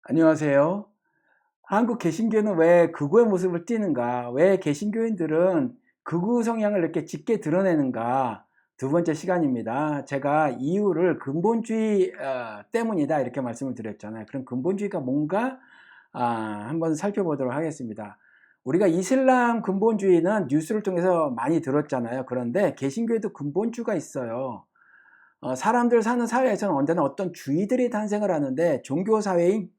안녕하세요. 한국 개신교는 왜 극우의 모습을 띠는가? 왜 개신교인들은 극우 성향을 이렇게 짙게 드러내는가? 두 번째 시간입니다. 제가 이유를 근본주의 때문이다 이렇게 말씀을 드렸잖아요. 그럼 근본주의가 뭔가 한번 살펴보도록 하겠습니다. 우리가 이슬람 근본주의는 뉴스를 통해서 많이 들었잖아요. 그런데 개신교에도 근본주의가 있어요. 사람들 사는 사회에서는 언제나 어떤 주의들이 탄생을 하는데 종교사회인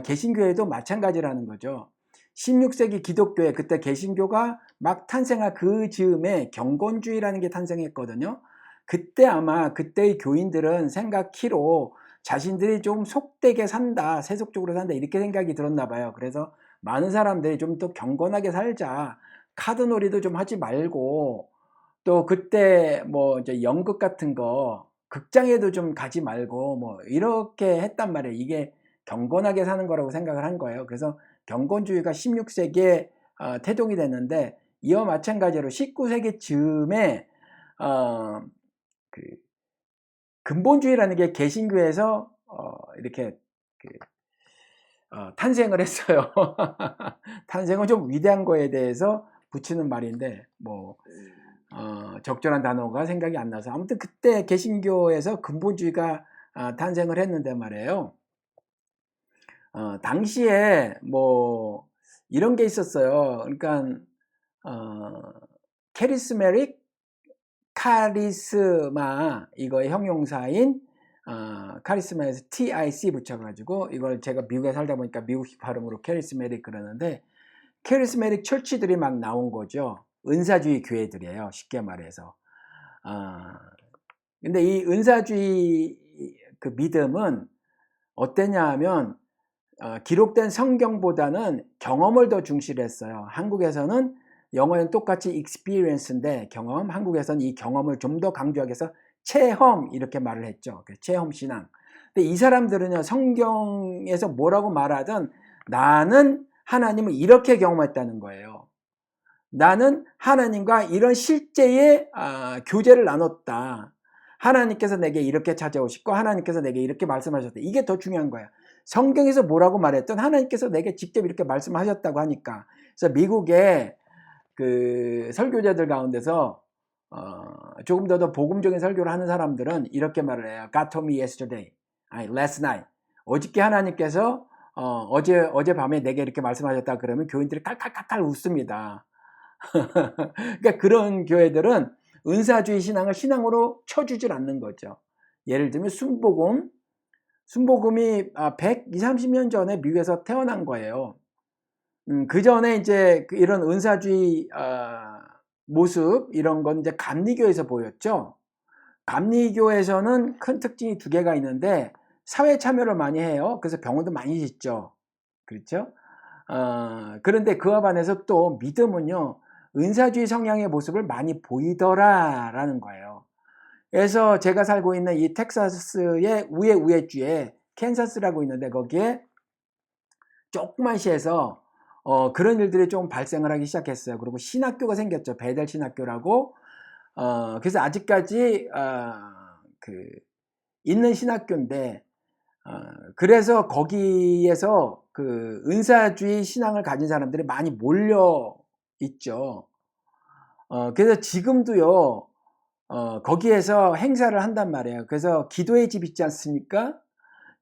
개신교에도 마찬가지라는 거죠. 16세기 기독교에 그때 개신교가 막 탄생한 그 즈음에 경건주의라는 게 탄생했거든요. 그때 아마 그때의 교인들은 생각키로 자신들이 좀 속되게 산다, 세속적으로 산다 이렇게 생각이 들었나 봐요. 그래서 많은 사람들이 좀 더 경건하게 살자, 카드놀이도 좀 하지 말고 또 그때 뭐 이제 연극 같은 거 극장에도 좀 가지 말고 뭐 이렇게 했단 말이에요. 이게 경건하게 사는 거라고 생각을 한 거예요. 그래서 경건주의가 16세기에 태동이 됐는데 이와 마찬가지로 19세기 즈음에 어, 그 근본주의라는 게 개신교에서 이렇게 그 탄생을 했어요. 탄생은 좀 위대한 거에 대해서 붙이는 말인데 뭐 적절한 단어가 생각이 안 나서 아무튼 그때 개신교에서 근본주의가 탄생을 했는데 말이에요. 당시에 뭐 이런 게 있었어요. 그러니까 캐리스메릭 카리스마 이거의 형용사인 카리스마에서 TIC 붙여가지고 이걸 제가 미국에 살다 보니까 미국식 발음으로 캐리스메릭 그러는데 캐리스메릭 철치들이 막 나온 거죠. 은사주의 교회들이에요. 쉽게 말해서. 근데 이 은사주의 그 믿음은 어땠냐 하면 기록된 성경보다는 경험을 더 중시했어요. 한국에서는 영어는 똑같이 experience인데 경험, 한국에서는 이 경험을 좀 더 강조하기 위해서 체험 이렇게 말을 했죠. 체험 신앙. 근데 이 사람들은요, 성경에서 뭐라고 말하든 나는 하나님을 이렇게 경험했다는 거예요. 나는 하나님과 이런 실제의 교제를 나눴다. 하나님께서 내게 이렇게 찾아오시고 하나님께서 내게 이렇게 말씀하셨다. 이게 더 중요한 거야. 성경에서 뭐라고 말했던 하나님께서 내게 직접 이렇게 말씀하셨다고 하니까. 그래서 미국의 그 설교자들 가운데서 조금 더 복음적인 설교를 하는 사람들은 이렇게 말을 해요. God told me yesterday, last night. 어저께 하나님께서 어젯밤에 내게 이렇게 말씀하셨다 그러면 교인들이 칼칼칼칼 웃습니다. 그러니까 그런 교회들은 은사주의 신앙을 신앙으로 쳐주질 않는 거죠. 예를 들면 순복음이 120, 30년 전에 미국에서 태어난 거예요. 그 전에 이제 이런 은사주의 모습 이런 건 이제 감리교에서 보였죠. 감리교에서는 큰 특징이 두 개가 있는데 사회 참여를 많이 해요. 그래서 병원도 많이 짓죠. 그렇죠? 그런데 그와 반해서 또 믿음은요, 은사주의 성향의 모습을 많이 보이더라라는 거예요. 그래서 제가 살고 있는 이 텍사스의 우에주에 캔사스라고 있는데 거기에 조그만 시에서 그런 일들이 좀 발생을 하기 시작했어요. 그리고 신학교가 생겼죠. 베델 신학교라고. 그래서 아직까지 그 있는 신학교인데 그래서 거기에서 그 은사주의 신앙을 가진 사람들이 많이 몰려 있죠. 그래서 지금도요, 거기에서 행사를 한단 말이에요. 그래서 기도의 집 있지 않습니까?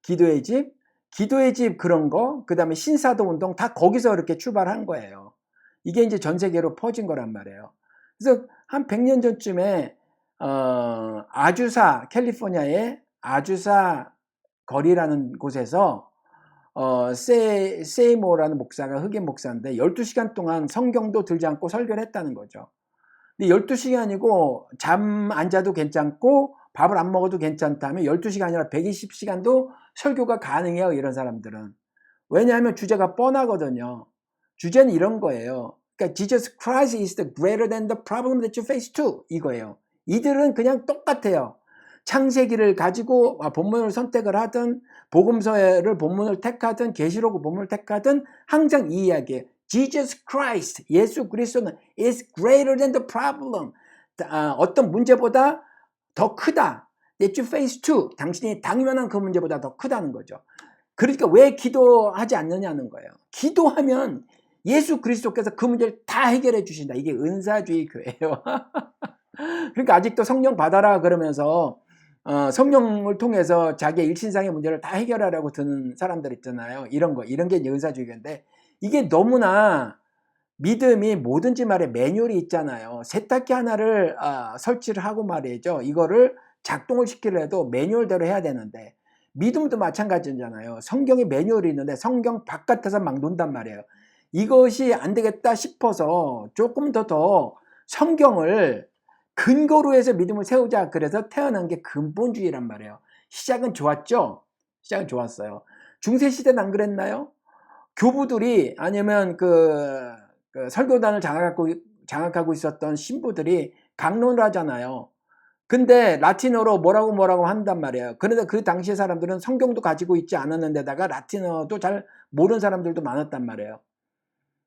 기도의 집, 기도의 집 그런 거, 그 다음에 신사도 운동 다 거기서 이렇게 출발한 거예요. 이게 이제 전 세계로 퍼진 거란 말이에요. 그래서 한 100년 전쯤에, 아주사, 캘리포니아의 아주사 거리라는 곳에서 세이모라는 목사가 흑인 목사인데 12시간 동안 성경도 들지 않고 설교를 했다는 거죠. 근데 12시간이고 잠 안 자도 괜찮고 밥을 안 먹어도 괜찮다면 12시간이 아니라 120시간도 설교가 가능해요. 이런 사람들은. 왜냐하면 주제가 뻔하거든요. 주제는 이런 거예요. 그러니까 Jesus Christ is the greater than the problem that you face too. 이거예요. 이들은 그냥 똑같아요. 창세기를 가지고 본문을 선택을 하든 복음서를 본문을 택하든 계시록 본문을 택하든 항상 이 이야기예요. Jesus Christ, 예수 그리스도는 is greater than the problem. 어떤 문제보다 더 크다. That you face too. 당신이 당면한 그 문제보다 더 크다는 거죠. 그러니까 왜 기도하지 않느냐는 거예요. 기도하면 예수 그리스도께서 그 문제를 다 해결해 주신다. 이게 은사주의 교회예요. 그러니까 아직도 성령 받아라 그러면서 성령을 통해서 자기의 일신상의 문제를 다 해결하려고 드는 사람들 있잖아요. 이런 게 이제 은사주의인데, 이게 너무나 믿음이 뭐든지 말에 매뉴얼이 있잖아요. 세탁기 하나를 설치를 하고 말이죠. 이거를 작동을 시키려도 매뉴얼대로 해야 되는데, 믿음도 마찬가지잖아요. 성경에 매뉴얼이 있는데 성경 바깥에서 막 논단 말이에요. 이것이 안 되겠다 싶어서 조금 더 성경을 근거로 해서 믿음을 세우자. 그래서 태어난 게 근본주의란 말이에요. 시작은 좋았죠? 시작은 좋았어요. 중세시대는 안 그랬나요? 교부들이 아니면 그 설교단을 장악하고 있었던 신부들이 강론을 하잖아요. 근데 라틴어로 뭐라고 한단 말이에요. 그런데 그 당시의 사람들은 성경도 가지고 있지 않았는데다가 라틴어도 잘 모르는 사람들도 많았단 말이에요.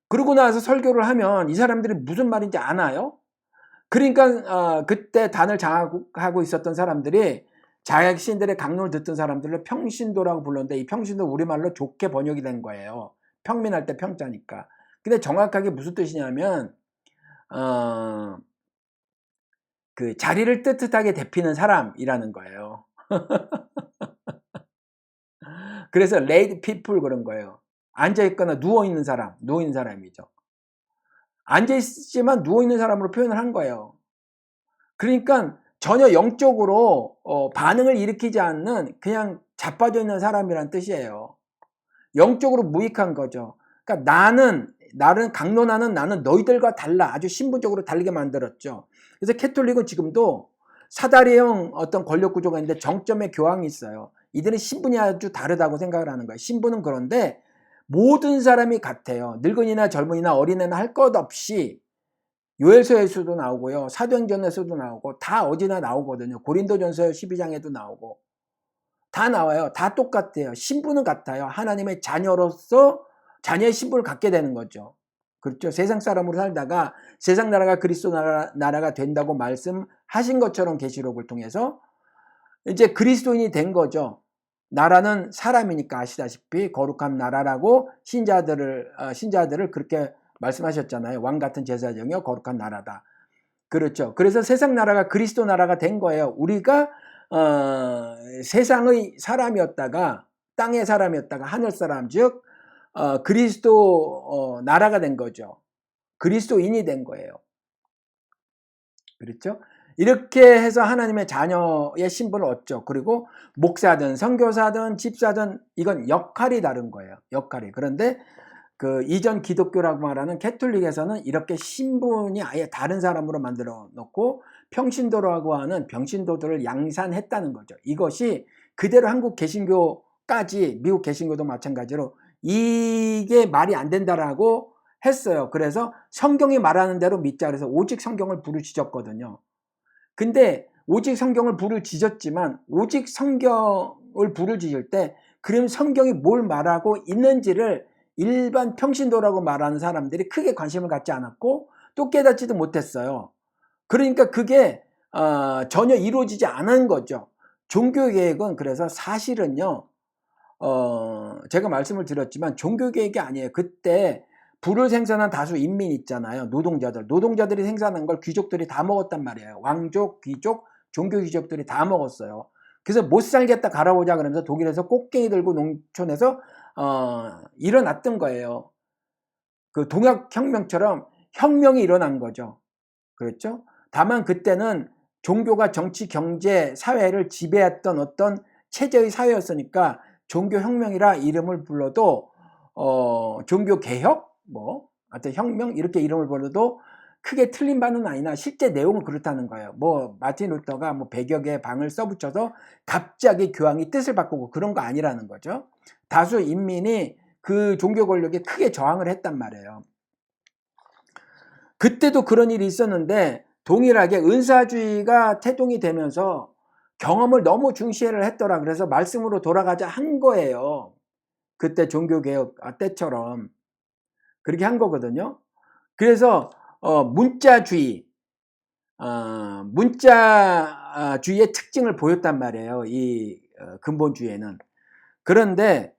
그러고 나서 설교를 하면 이 사람들이 무슨 말인지 아나요? 그러니까 그때 단을 장악하고 있었던 사람들이 자신들의 강론을 듣던 사람들을 평신도라고 불렀는데, 이 평신도 우리말로 좋게 번역이 된 거예요. 평민할 때 평자니까. 근데 정확하게 무슨 뜻이냐면 그 자리를 뜨뜻하게 데피는 사람이라는 거예요. 그래서 laid people 그런 거예요. 앉아있거나 누워있는 사람이죠. 앉아있지만 누워있는 사람으로 표현을 한 거예요. 그러니까 전혀 영적으로 반응을 일으키지 않는 그냥 자빠져 있는 사람이란 뜻이에요. 영적으로 무익한 거죠. 그러니까 나는 강론하는 나는 너희들과 달라. 아주 신분적으로 다르게 만들었죠. 그래서 캐톨릭은 지금도 사다리형 어떤 권력 구조가 있는데 정점에 교황이 있어요. 이들은 신분이 아주 다르다고 생각을 하는 거예요. 신분은 그런데 모든 사람이 같아요. 늙은이나 젊은이나 어린애나 할 것 없이 요엘서에서도 나오고요. 사도행전에서도 나오고 다 어디나 나오거든요. 고린도전서 12장에도 나오고 다 나와요. 다 똑같아요. 신분은 같아요. 하나님의 자녀로서 자녀의 신분을 갖게 되는 거죠. 그렇죠. 세상 사람으로 살다가 세상 나라가 그리스도 나라가 된다고 말씀하신 것처럼 계시록을 통해서 이제 그리스도인이 된 거죠. 나라는 사람이니까 아시다시피 거룩한 나라라고 신자들을 그렇게 말씀하셨잖아요. 왕 같은 제사장이요 거룩한 나라다. 그렇죠. 그래서 세상 나라가 그리스도 나라가 된 거예요. 우리가 세상의 사람이었다가 땅의 사람이었다가 하늘 사람 즉 그리스도 나라가 된 거죠. 그리스도인이 된 거예요. 그렇죠? 이렇게 해서 하나님의 자녀의 신분을 얻죠. 그리고 목사든 선교사든 집사든 이건 역할이 다른 거예요. 역할이. 그런데 그 이전 기독교라고 말하는 캐톨릭에서는 이렇게 신분이 아예 다른 사람으로 만들어 놓고 평신도라고 하는 병신도들을 양산했다는 거죠. 이것이 그대로 한국 개신교까지 미국 개신교도 마찬가지로 이게 말이 안 된다라고 했어요. 그래서 성경이 말하는 대로 믿자 그래서 오직 성경을 부르짖었거든요. 근데 오직 성경을 부르짖었지만 오직 성경을 부르짖을 때 그럼 성경이 뭘 말하고 있는지를 일반 평신도라고 말하는 사람들이 크게 관심을 갖지 않았고 또 깨닫지도 못했어요. 그러니까 그게 전혀 이루어지지 않은 거죠. 종교개혁은 그래서 사실은요 제가 말씀을 드렸지만 종교개혁이 아니에요. 그때 부를 생산한 다수 인민 있잖아요. 노동자들이 생산한 걸 귀족들이 다 먹었단 말이에요. 왕족, 귀족, 종교 귀족들이 다 먹었어요. 그래서 못 살겠다 갈아보자 그러면서 독일에서 꽃갱이 들고 농촌에서 일어났던 거예요. 그 동학혁명처럼 혁명이 일어난 거죠. 그렇죠? 다만 그때는 종교가 정치, 경제, 사회를 지배했던 어떤 체제의 사회였으니까 종교혁명이라 이름을 불러도 종교개혁? 하여튼 혁명? 이렇게 이름을 불러도 크게 틀린 바는 아니나 실제 내용은 그렇다는 거예요. 마틴 루터가 100여 개의 방을 써붙여서 갑자기 교황이 뜻을 바꾸고 그런 거 아니라는 거죠. 다수 인민이 그 종교 권력에 크게 저항을 했단 말이에요. 그때도 그런 일이 있었는데 동일하게 은사주의가 태동이 되면서 경험을 너무 중시를 했더라. 그래서 말씀으로 돌아가자 한 거예요. 그때 종교개혁 때처럼 그렇게 한 거거든요. 그래서 문자주의의 특징을 보였단 말이에요. 이 근본주의에는. 그런데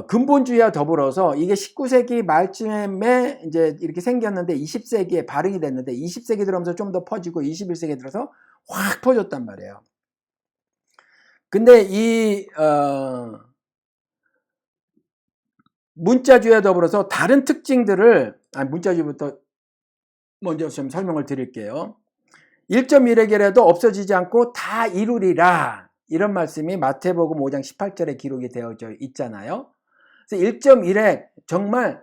근본주의와 더불어서 이게 19세기 말쯤에 이제 이렇게 생겼는데 20세기에 발흥이 됐는데 20세기 들어오면서 좀 더 퍼지고 21세기에 들어서 확 퍼졌단 말이에요. 근데 이 문자주의와 더불어서 다른 특징들을 문자주의부터 먼저 좀 설명을 드릴게요. 1.1획이라도 없어지지 않고 다 이루리라, 이런 말씀이 마태복음 5장 18절에 기록이 되어져 있잖아요. 그래서 1.1획 정말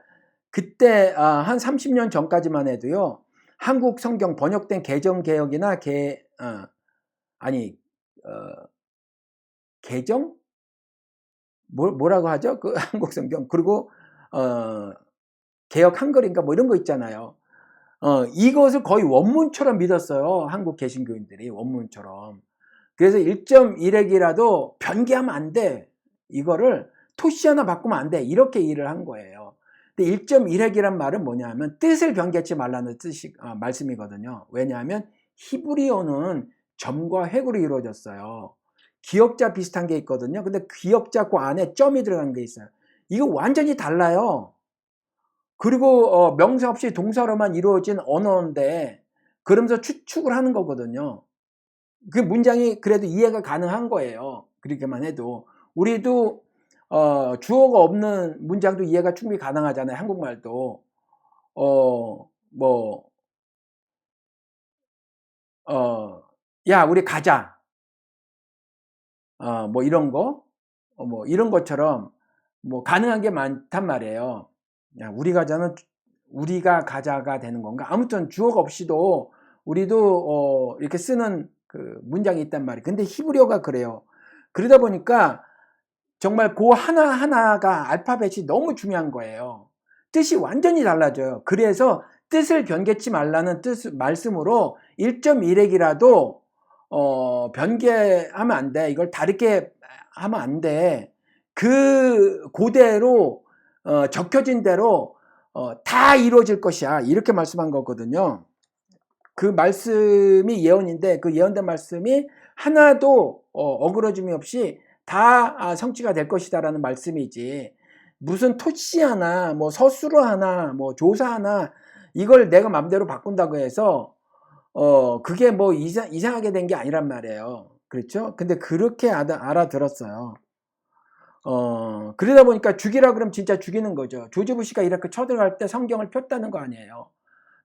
그때 한 30년 전까지만 해도요, 한국 성경 번역된 개정개혁이나 개정? 뭐라고 하죠? 그 한국 성경. 그리고 개혁 한글인가 뭐 이런 거 있잖아요. 이것을 거의 원문처럼 믿었어요. 한국 개신교인들이 원문처럼. 그래서 1.1핵이라도 변개하면 안 돼. 이거를 토시 하나 바꾸면 안 돼. 이렇게 일을 한 거예요. 근데 1.1핵이란 말은 뭐냐면 뜻을 변개하지 말라는 뜻이 말씀이거든요. 왜냐하면 히브리어는 점과 획으로 이루어졌어요. 기역자 비슷한 게 있거든요. 근데 기역자 그 안에 점이 들어간 게 있어요. 이거 완전히 달라요. 그리고 명사 없이 동사로만 이루어진 언어인데 그러면서 추측을 하는 거거든요. 그 문장이 그래도 이해가 가능한 거예요. 그렇게만 해도. 우리도 주어가 없는 문장도 이해가 충분히 가능하잖아요. 한국말도. 뭐 야 우리 가자. 뭐 이런 거. 뭐 이런 것처럼 뭐 가능한 게 많단 말이에요. 야 우리 가자는 우리가 가자가 되는 건가? 아무튼 주어가 없이도 우리도 이렇게 쓰는 그 문장이 있단 말이에요. 근데 히브리어가 그래요. 그러다 보니까 정말 그 하나하나가 알파벳이 너무 중요한 거예요. 뜻이 완전히 달라져요. 그래서 뜻을 변개치 말라는 말씀으로 1.1핵이라도 변개하면 안 돼. 이걸 다르게 하면 안 돼. 그대로 적혀진 대로 다 이루어질 것이야. 이렇게 말씀한 거거든요. 그 말씀이 예언인데 그 예언된 말씀이 하나도 어그러짐이 없이 다 성취가 될 것이다라는 말씀이지, 무슨 토치 하나 뭐 서술어 하나 뭐 조사 하나 이걸 내가 맘대로 바꾼다고 해서 그게 뭐 이상하게 된 게 아니란 말이에요. 그렇죠? 근데 그렇게 알아들었어요. 그러다 보니까 죽이라 그러면 진짜 죽이는 거죠. 조지 부시가 이렇게 쳐들어갈 때 성경을 폈다는 거 아니에요.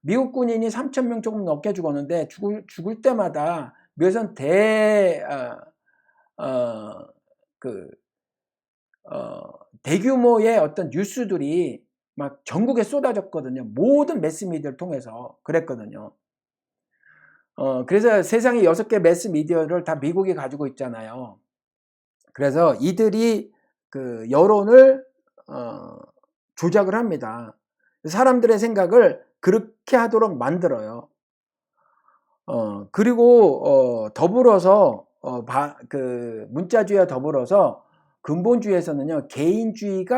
미국 군인이 3,000명 조금 넘게 죽었는데 죽을 때마다 몇선 대규모의 어떤 뉴스들이 막 전국에 쏟아졌거든요. 모든 매스미디어를 통해서 그랬거든요. 그래서 세상에 6개 매스미디어를 다 미국이 가지고 있잖아요. 그래서 이들이 그 여론을 조작을 합니다. 사람들의 생각을 그렇게 하도록 만들어요. 그리고 더불어서 그 문자주의와 더불어서 근본주의에서는요, 개인주의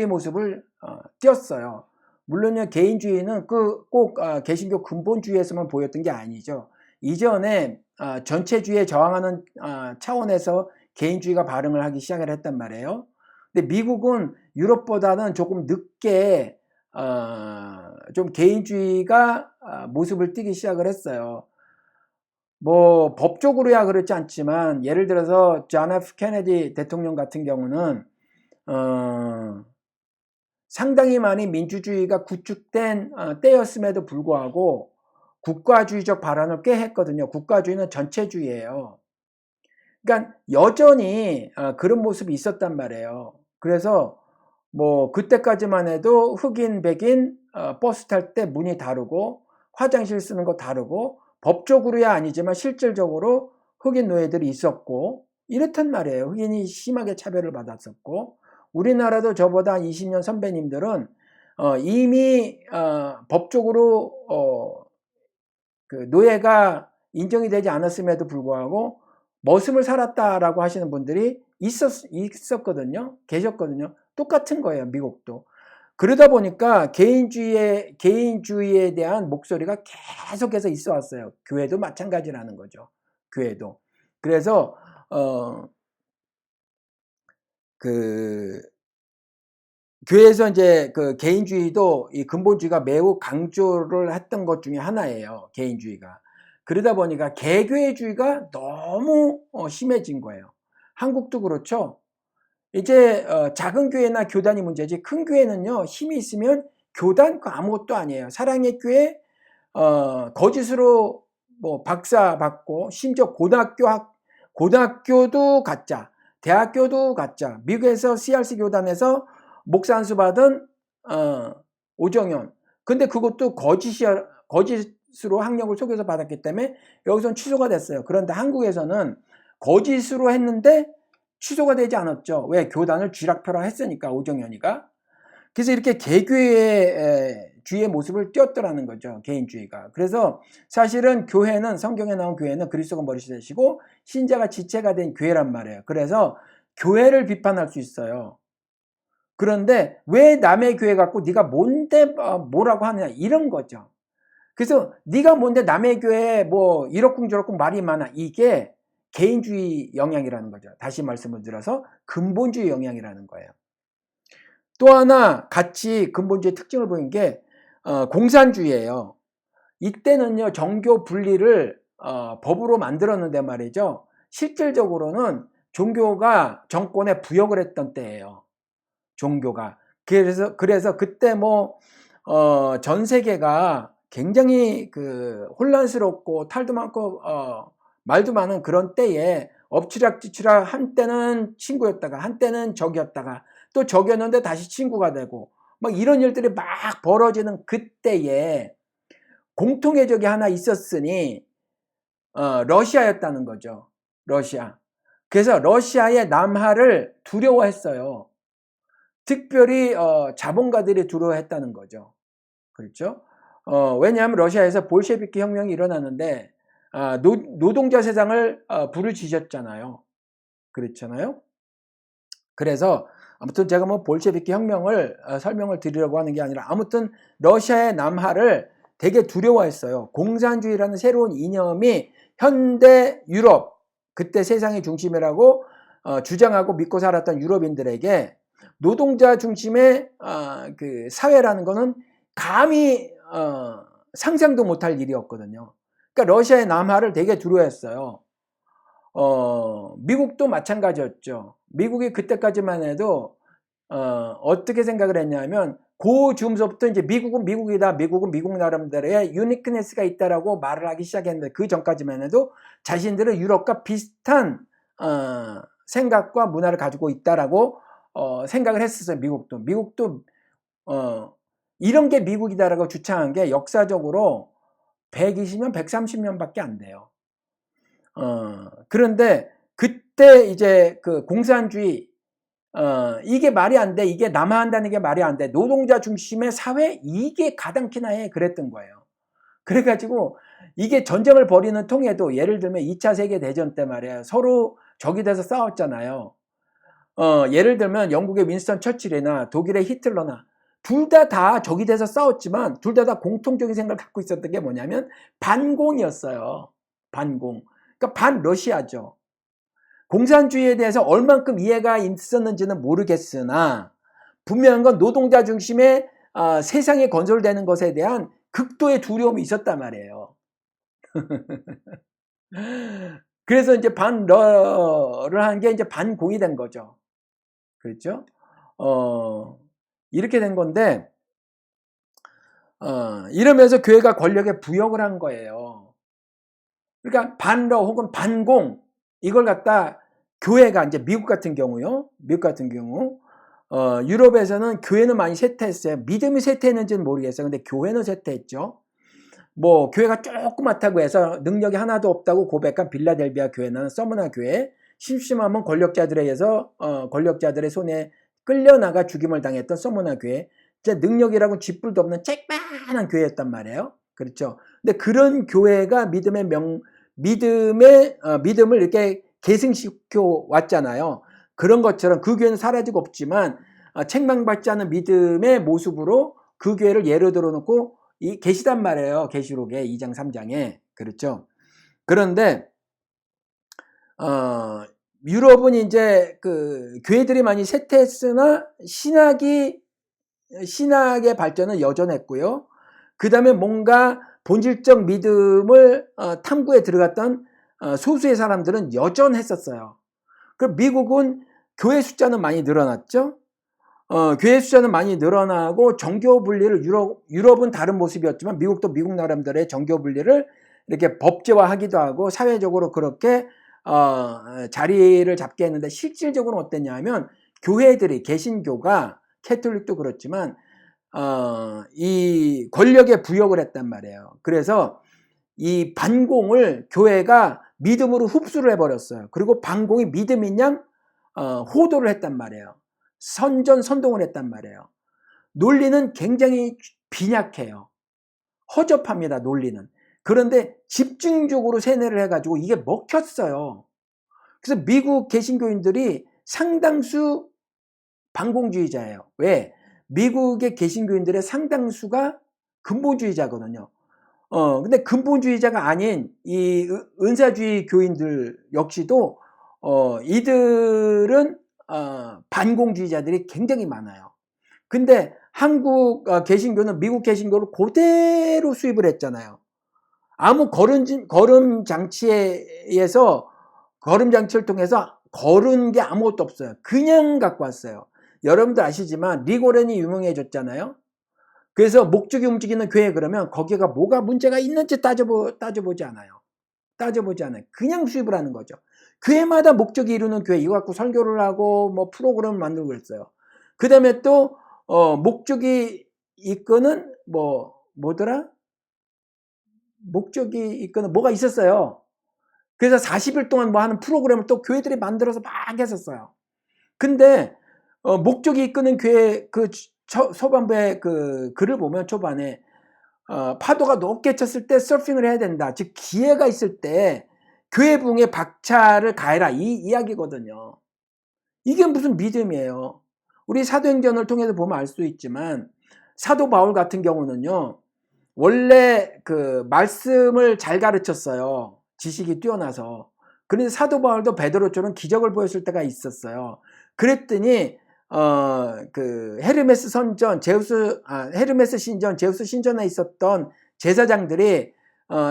모습을 띄었어요. 물론요, 개인주의는 꼭 개신교 근본주의에서만 보였던 게 아니죠. 이전에 전체주의에 저항하는 차원에서 개인주의가 발흥을 하기 시작을 했단 말이에요. 근데 미국은 유럽보다는 조금 늦게 좀 개인주의가 모습을 띠기 시작을 했어요. 뭐 법적으로야 그렇지 않지만 예를 들어서 존 F 케네디 대통령 같은 경우는 상당히 많이 민주주의가 구축된 때였음에도 불구하고 국가주의적 발언을 꽤 했거든요. 국가주의는 전체주의예요. 그러니까 여전히 그런 모습이 있었단 말이에요. 그래서 뭐 그때까지만 해도 흑인 백인 버스 탈 때 문이 다르고 화장실 쓰는 거 다르고 법적으로야 아니지만 실질적으로 흑인 노예들이 있었고 이렇단 말이에요. 흑인이 심하게 차별을 받았었고, 우리나라도 저보다 한 20년 선배님들은 이미 법적으로 그 노예가 인정이 되지 않았음에도 불구하고 머슴을 살았다라고 하시는 분들이 있었거든요. 계셨거든요. 똑같은 거예요, 미국도. 그러다 보니까 개인주의에 대한 목소리가 계속해서 있어 왔어요. 교회도 마찬가지라는 거죠. 교회도. 그래서 그 교회에서 이제 그 개인주의도 이 근본주의가 매우 강조를 했던 것 중에 하나예요. 개인주의가. 그러다 보니까 개교회주의가 너무 심해진 거예요. 한국도 그렇죠. 이제 작은 교회나 교단이 문제지 큰 교회는요 힘이 있으면 교단 그 아무것도 아니에요. 사랑의 교회 거짓으로 뭐 박사 받고 심지어 고등학교도 가짜, 대학교도 가짜. 미국에서 CRC 교단에서 목사 안수 받은 오정현. 근데 그것도 거짓으로 학력을 속여서 받았기 때문에 여기서는 취소가 됐어요. 그런데 한국에서는 거짓으로 했는데 취소가 되지 않았죠. 왜? 교단을 쥐락펴락했으니까 오정현이가. 그래서 이렇게 개교회주의의 모습을 띄었더라는 거죠. 개인주의가. 그래서 사실은 교회는 성경에 나온 교회는 그리스도가 머리시 되시고 신자가 지체가 된 교회란 말이에요. 그래서 교회를 비판할 수 있어요. 그런데 왜 남의 교회 갖고 네가 뭔데 뭐라고 하느냐 이런 거죠. 그래서 네가 뭔데 남의 교회에 뭐 이러쿵저러쿵 말이 많아. 이게 개인주의 영향이라는 거죠. 다시 말씀을 드려서 근본주의 영향이라는 거예요. 또 하나 같이 근본주의 특징을 보인 게 공산주의예요. 이때는요 정교 분리를 법으로 만들었는데 말이죠. 실질적으로는 종교가 정권에 부역을 했던 때예요. 종교가. 그래서 그때 뭐 전 세계가 굉장히 그 혼란스럽고 탈도 많고 말도 많은 그런 때에 엎치락뒤치락 한때는 친구였다가 한때는 적이었다가 또 적이었는데 다시 친구가 되고 막 이런 일들이 막 벌어지는 그때에 공통의 적이 하나 있었으니 러시아였다는 거죠. 러시아. 그래서 러시아의 남하를 두려워했어요. 특별히 자본가들이 두려워했다는 거죠. 그렇죠? 왜냐하면 러시아에서 볼셰비키 혁명이 일어나는데 노동자 세상을 부르짖었잖아요. 그렇잖아요. 그래서 아무튼 제가 뭐 볼셰비키 혁명을 설명을 드리려고 하는 게 아니라 아무튼 러시아의 남하를 되게 두려워했어요. 공산주의라는 새로운 이념이 현대 유럽, 그때 세상의 중심이라고 주장하고 믿고 살았던 유럽인들에게 노동자 중심의 그 사회라는 거는 감히 상상도 못할 일이었거든요. 그러니까 러시아의 남하를 되게 두려워했어요. 미국도 마찬가지였죠. 미국이 그때까지만 해도 어떻게 생각을 했냐면 그 즈음서부터 이제 미국은 미국이다. 미국은 미국 나름대로의 유니크네스가 있다라고 말을 하기 시작했는데 그 전까지만 해도 자신들은 유럽과 비슷한 생각과 문화를 가지고 있다라고 생각을 했었어요. 미국도 이런 게 미국이다라고 주창한 게 역사적으로 120년, 130년밖에 안 돼요. 그런데 그때 이제 그 공산주의 이게 말이 안 돼. 이게 남하한다는 게 말이 안 돼. 노동자 중심의 사회 이게 가당키나 해. 그랬던 거예요. 그래가지고 이게 전쟁을 벌이는 통에도 예를 들면 2차 세계대전 때 말이에요. 서로 적이 돼서 싸웠잖아요. 예를 들면 영국의 윈스턴 처칠이나 독일의 히틀러나 둘 다 적이 돼서 싸웠지만 둘 다 공통적인 생각을 갖고 있었던 게 뭐냐면 반공이었어요. 반공. 그러니까 반러시아죠. 공산주의에 대해서 얼만큼 이해가 있었는지는 모르겠으나 분명한 건 노동자 중심의 세상이 건설되는 것에 대한 극도의 두려움이 있었단 말이에요. 그래서 이제 반러를 한 게 이제 반공이 된 거죠. 그렇죠? 이렇게 된 건데 이러면서 교회가 권력에 부역을 한 거예요. 그러니까 반러 혹은 반공 이걸 갖다 교회가 이제 미국 같은 경우요. 미국 같은 경우 유럽에서는 교회는 많이 쇠퇴했어요. 믿음이 쇠퇴했는지는 모르겠어요. 근데 교회는 쇠퇴했죠. 뭐 교회가 조그맣다고 해서 능력이 하나도 없다고 고백한 빌라델비아 교회는 서머나 교회, 심심하면 권력자들에 의해서 권력자들의 손에 끌려나가 죽임을 당했던 서머나 교회, 이제 능력이라고 쥐뿔도 없는 쬐만한 교회였단 말이에요. 그렇죠. 근데 그런 교회가 믿음을 이렇게 계승시켜 왔잖아요. 그런 것처럼 그 교회는 사라지고 없지만 책망받지 않은 믿음의 모습으로 그 교회를 예로 들어놓고 계시단 말이에요. 계시록에 2장 3장에. 그렇죠. 그런데 유럽은 이제 그 교회들이 많이 쇠퇴했으나 신학의 발전은 여전했고요. 그 다음에 뭔가 본질적 믿음을 탐구에 들어갔던 소수의 사람들은 여전했었어요. 그럼 미국은 교회 숫자는 많이 늘어났죠. 교회 숫자는 많이 늘어나고 정교 분리를 유럽은 다른 모습이었지만 미국도 미국 나름대로의 정교 분리를 이렇게 법제화하기도 하고 사회적으로 그렇게 자리를 잡게 했는데 실질적으로 어땠냐 하면 교회들이 개신교가 캐톨릭도 그렇지만 이 권력에 부역을 했단 말이에요. 그래서 이 반공을 교회가 믿음으로 흡수를 해버렸어요. 그리고 반공이 믿음인 양 호도를 했단 말이에요. 선동을 했단 말이에요. 논리는 굉장히 빈약해요. 허접합니다. 논리는. 그런데 집중적으로 세뇌를 해가지고 이게 먹혔어요. 그래서 미국 개신교인들이 상당수 반공주의자예요. 왜? 미국의 개신교인들의 상당수가 근본주의자거든요. 근데 근본주의자가 아닌 이 은사주의 교인들 역시도 이들은 반공주의자들이 굉장히 많아요. 근데 한국 개신교는 미국 개신교를 그대로 수입을 했잖아요. 아무 거름 장치를 통해서 거른 게 아무것도 없어요. 그냥 갖고 왔어요. 여러분들 아시지만 리고렌이 유명해졌잖아요. 그래서 목적이 움직이는 교회 그러면 거기가 뭐가 문제가 있는지 따져보지 않아요. 그냥 수입을 하는 거죠. 교회마다 목적이 이루는 교회 이거 갖고 설교를 하고 뭐 프로그램을 만들고 그랬어요. 그 다음에 또 목적이 이끄는 뭐더라? 목적이 이끄는 뭐가 있었어요. 그래서 40일 동안 뭐 하는 프로그램을 또 교회들이 만들어서 막 했었어요. 근데 목적이 이끄는 교회 그 초반부에 그 글을 보면 초반에 파도가 높게 쳤을 때 서핑을 해야 된다. 즉 기회가 있을 때 교회 부흥에 박차를 가해라 이 이야기거든요. 이게 무슨 믿음이에요. 우리 사도행전을 통해서 보면 알 수 있지만 사도 바울 같은 경우는요. 원래 그 말씀을 잘 가르쳤어요. 지식이 뛰어나서. 그런데 사도 바울도 베드로처럼 기적을 보였을 때가 있었어요. 그랬더니 그 헤르메스 신전, 제우스 신전에 있었던 제사장들이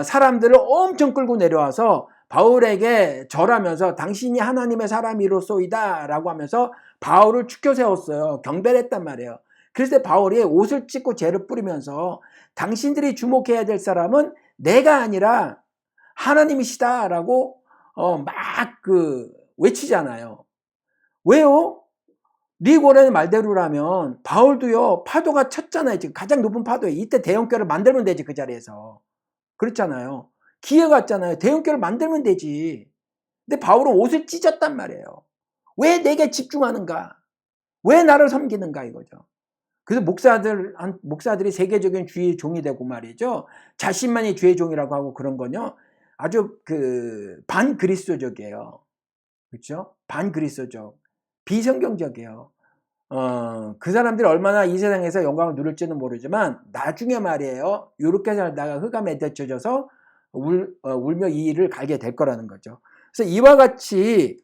사람들을 엄청 끌고 내려와서 바울에게 절하면서 당신이 하나님의 사람이로소이다 라고 하면서 바울을 축켜 세웠어요. 경배를 했단 말이에요. 그래서 바울이 옷을 찢고 죄를 뿌리면서 당신들이 주목해야 될 사람은 내가 아니라 하나님이시다 라고 막 외치잖아요. 왜요? 리고렌의 말대로라면 바울도요 파도가 쳤잖아요. 지금 가장 높은 파도에 이때 대형교를 만들면 되지 그 자리에서. 그렇잖아요. 기회가 왔잖아요. 대형교를 만들면 되지. 근데 바울은 옷을 찢었단 말이에요. 왜 내게 집중하는가? 왜 나를 섬기는가 이거죠. 그래서 목사들이 세계적인 주의 종이 되고 말이죠. 자신만이 주의 종이라고 하고 그런 거요. 아주 그 반그리스도적이에요. 그렇죠? 반그리스도적. 비성경적이에요. 그 사람들이 얼마나 이 세상에서 영광을 누릴지는 모르지만 나중에 말이에요. 이렇게 살다가 흑암에 덮쳐져서 울며 이 일을 갈게 될 거라는 거죠. 그래서 이와 같이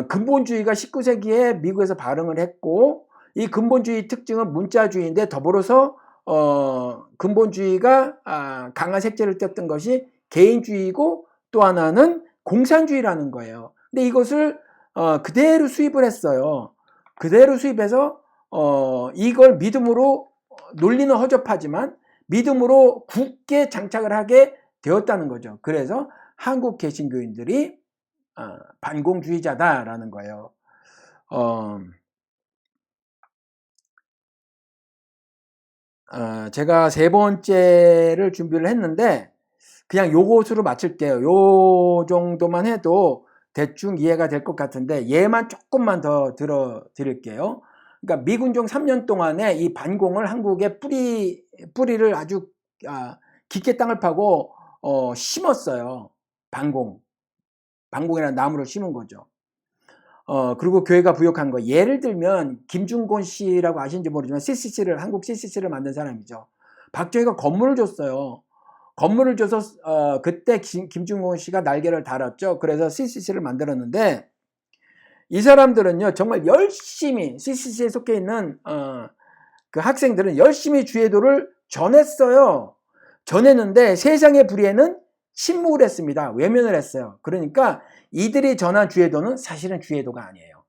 근본주의가 19세기에 미국에서 발흥을 했고 이 근본주의 특징은 문자주의인데 더불어서 근본주의가 강한 색채를 띄었던 것이 개인주의고 또 하나는 공산주의라는 거예요. 근데 이것을 그대로 수입을 했어요. 그대로 수입해서 이걸 믿음으로 논리는 허접하지만 믿음으로 굳게 장착을 하게 되었다는 거죠. 그래서 한국 개신교인들이 반공주의자다라는 거예요. 제가 세 번째를 준비를 했는데 그냥 요것으로 마칠게요. 요 정도만 해도 대충 이해가 될 것 같은데 얘만 조금만 더 들어드릴게요. 그러니까 미군종 3년 동안에 이 반공을 한국에 뿌리를 아주 깊게 땅을 파고 심었어요. 반공이라는 나무를 심은 거죠. 그리고 교회가 부역한 거. 예를 들면 김중곤 씨라고 아시는지 모르지만 한국 CCC를 만든 사람이죠. 박정희가 건물을 줬어요. 건물을 줘서 그때 김중곤 씨가 날개를 달았죠. 그래서 CCC를 만들었는데 이 사람들은요, 정말 열심히, CCC에 속해 있는, 그 학생들은 열심히 주의도를 전했어요. 전했는데 세상의 불의에는 침묵을 했습니다. 외면을 했어요. 그러니까 이들이 전한 주의도는 사실은 주의도가 아니에요.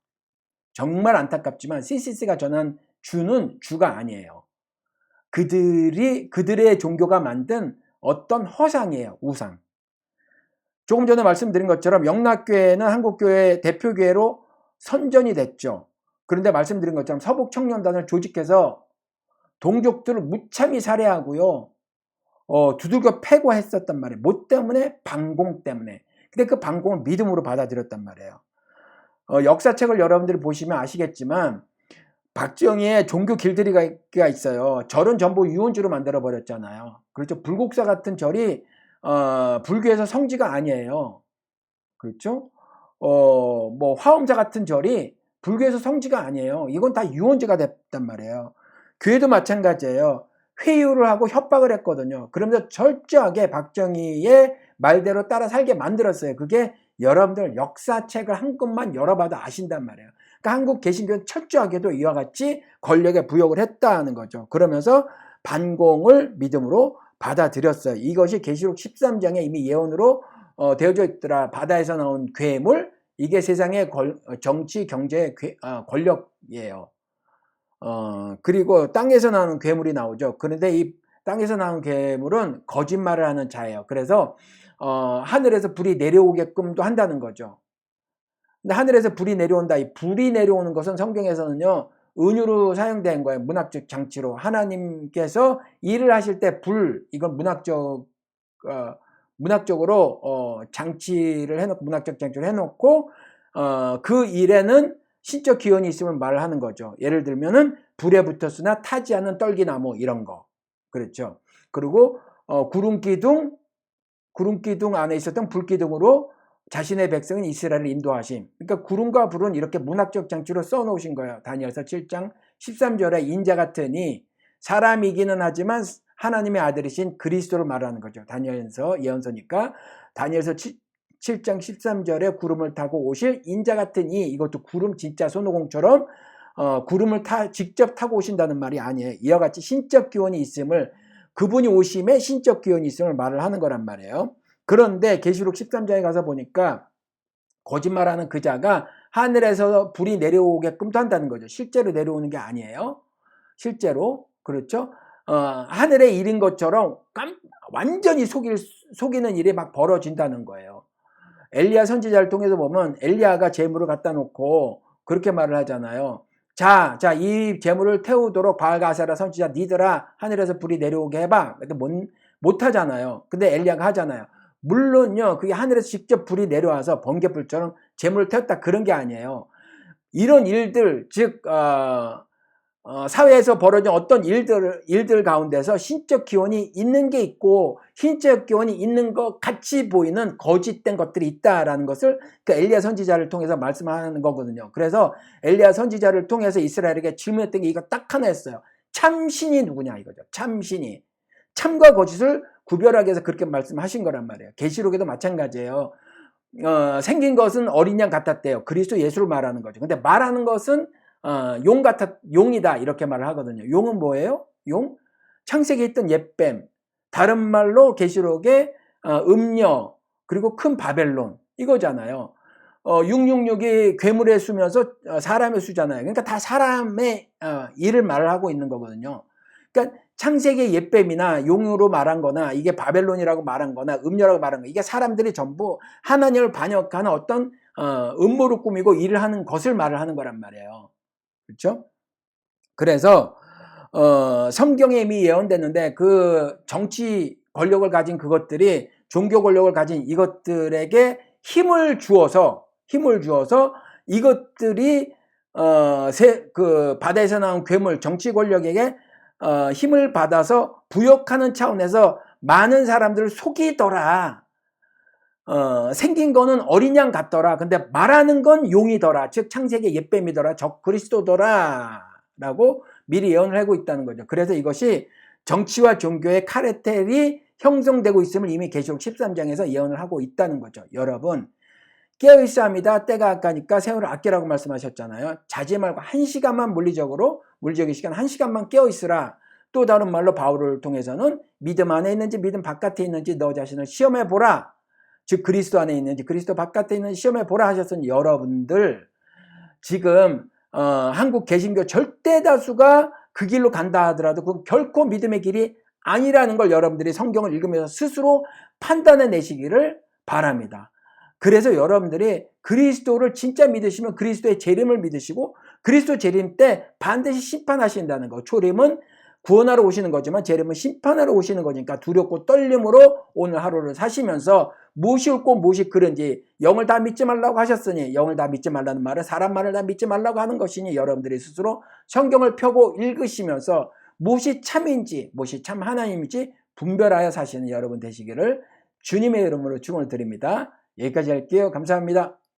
정말 안타깝지만 CCC가 전한 주는 주가 아니에요. 그들의 종교가 만든 어떤 허상이에요. 우상. 조금 전에 말씀드린 것처럼 영락교회는 한국교회 대표교회로 선전이 됐죠. 그런데 말씀드린 것처럼 서북청년단을 조직해서 동족들을 무참히 살해하고요. 두들겨 패고 했었단 말이에요. 뭐 때문에? 방공 때문에. 근데 그 방공을 믿음으로 받아들였단 말이에요. 역사책을 여러분들이 보시면 아시겠지만 박정희의 종교 길들이기가 있어요. 절은 전부 유원지로 만들어 버렸잖아요. 그렇죠. 불국사 같은 절이 불교에서 성지가 아니에요. 그렇죠. 뭐 화엄자 같은 절이 불교에서 성지가 아니에요. 이건 다 유원지가 됐단 말이에요. 교회도 마찬가지예요. 회유를 하고 협박을 했거든요. 그러면서 철저하게 박정희의 말대로 따라 살게 만들었어요. 그게 여러분들 역사책을 한 권만 열어봐도 아신단 말이에요. 그러니까 한국 개신교는 철저하게도 이와 같이 권력에 부역을 했다는 거죠. 그러면서 반공을 믿음으로 받아들였어요. 이것이 계시록 13장에 이미 예언으로 되어져 있더라. 바다에서 나온 괴물, 이게 세상의 정치, 경제 권력이에요. 그리고 땅에서 나오는 괴물이 나오죠. 그런데 이 땅에서 나오는 괴물은 거짓말을 하는 자예요. 그래서 하늘에서 불이 내려오게끔도 한다는 거죠. 근데 하늘에서 불이 내려온다. 이 불이 내려오는 것은 성경에서는요, 은유로 사용된 거예요. 문학적 장치로. 하나님께서 일을 하실 때 이건 문학적으로 장치를 해놓고, 문학적 장치를 해놓고 그 일에는 신적 기원이 있음을 말을 하는 거죠. 예를 들면은 불에 붙었으나 타지 않는 떨기나무 이런 거. 그렇죠. 그리고 구름기둥 안에 있었던 불기둥으로 자신의 백성인 이스라엘을 인도하심. 그러니까 구름과 불은 이렇게 문학적 장치로 써놓으신 거예요. 다니엘서 7장 13절에 인자 같으니 사람이기는 하지만 하나님의 아들이신 그리스도를 말하는 거죠. 다니엘서 예언서니까 다니엘서 7장 13절에 구름을 타고 오실 인자 같으니, 이것도 구름 진짜 손오공처럼 구름을 직접 타고 오신다는 말이 아니에요. 이와 같이 신적 기원이 있음을, 그분이 오심에 신적 기원이 있음을 말을 하는 거란 말이에요. 그런데 계시록 13장에 가서 보니까 거짓말하는 그 자가 하늘에서 불이 내려오게끔도 한다는 거죠. 실제로 내려오는 게 아니에요. 실제로. 그렇죠. 하늘의 일인 것처럼 완전히 속이는 일이 막 벌어진다는 거예요. 엘리야 선지자를 통해서 보면 엘리야가 재물을 갖다 놓고 그렇게 말을 하잖아요. 자, 이 재물을 태우도록 바알과 아세라 선지자 니들아 하늘에서 불이 내려오게 해봐. 근데 못 하잖아요. 근데 엘리야가 하잖아요. 물론요, 그게 하늘에서 직접 불이 내려와서 번개불처럼 재물을 태웠다 그런 게 아니에요. 이런 일들, 즉 사회에서 벌어진 어떤 일들 가운데서 신적 기원이 있는 게 있고 신적 기원이 있는 것 같이 보이는 거짓된 것들이 있다라는 것을 그 엘리야 선지자를 통해서 말씀하는 거거든요. 그래서 엘리야 선지자를 통해서 이스라엘에게 질문했던 게 이거 딱 하나였어요. 참신이 누구냐 이거죠. 참신이. 참과 거짓을 구별하기 위해서 그렇게 말씀하신 거란 말이에요. 계시록에도 마찬가지예요. 생긴 것은 어린 양 같았대요. 그리스도 예수를 말하는 거죠. 근데 말하는 것은 용이다 이렇게 말을 하거든요. 용은 뭐예요? 용? 창세기에 있던 옛뱀, 다른 말로 계시록의 음녀, 그리고 큰 바벨론 이거잖아요. 666이 괴물의 수면서 사람의 수잖아요. 그러니까 다 사람의 일을 말을 하고 있는 거거든요. 그러니까 창세기의 옛뱀이나 용으로 말한 거나 이게 바벨론이라고 말한 거나 음녀라고 말한 거, 이게 사람들이 전부 하나님을 반역하는 어떤 음모를 꾸미고 일을 하는 것을 말을 하는 거란 말이에요. 그렇죠? 그래서 성경에 이미 예언됐는데 그 정치 권력을 가진 그것들이 종교 권력을 가진 이것들에게 힘을 주어서 이것들이 그 바다에서 나온 괴물 정치 권력에게 힘을 받아서 부역하는 차원에서 많은 사람들을 속이더라. 생긴 거는 어린 양 같더라. 근데 말하는 건 용이더라. 즉 창세기의 옛뱀이더라. 적 그리스도더라. 라고 미리 예언을 하고 있다는 거죠. 그래서 이것이 정치와 종교의 카르텔이 형성되고 있음을 이미 계시록 13장에서 예언을 하고 있다는 거죠. 여러분, 깨어있어야 합니다. 때가 아까니까 세월을 아끼라고 말씀하셨잖아요. 자지 말고 1시간만 물리적인 시간 1시간만 깨어있으라. 또 다른 말로 바울을 통해서는 믿음 안에 있는지 믿음 바깥에 있는지 너 자신을 시험해 보라. 즉 그리스도 안에 있는지 그리스도 바깥에 있는지 시험해 보라 하셨으니 여러분들 지금 한국 개신교 절대 다수가 그 길로 간다 하더라도 그건 결코 믿음의 길이 아니라는 걸 여러분들이 성경을 읽으면서 스스로 판단해내시기를 바랍니다. 그래서 여러분들이 그리스도를 진짜 믿으시면 그리스도의 재림을 믿으시고 그리스도 재림 때 반드시 심판하신다는 거. 초림은 구원하러 오시는 거지만 재림은 심판하러 오시는 거니까 두렵고 떨림으로 오늘 하루를 사시면서 무엇이 옳고 무엇이 그른지 영을 다 믿지 말라고 하셨으니 영을 다 믿지 말라는 말은 사람 말을 다 믿지 말라고 하는 것이니 여러분들이 스스로 성경을 펴고 읽으시면서 무엇이 참인지 무엇이 참 하나님인지 분별하여 사시는 여러분 되시기를 주님의 이름으로 축원을 드립니다. 여기까지 할게요. 감사합니다.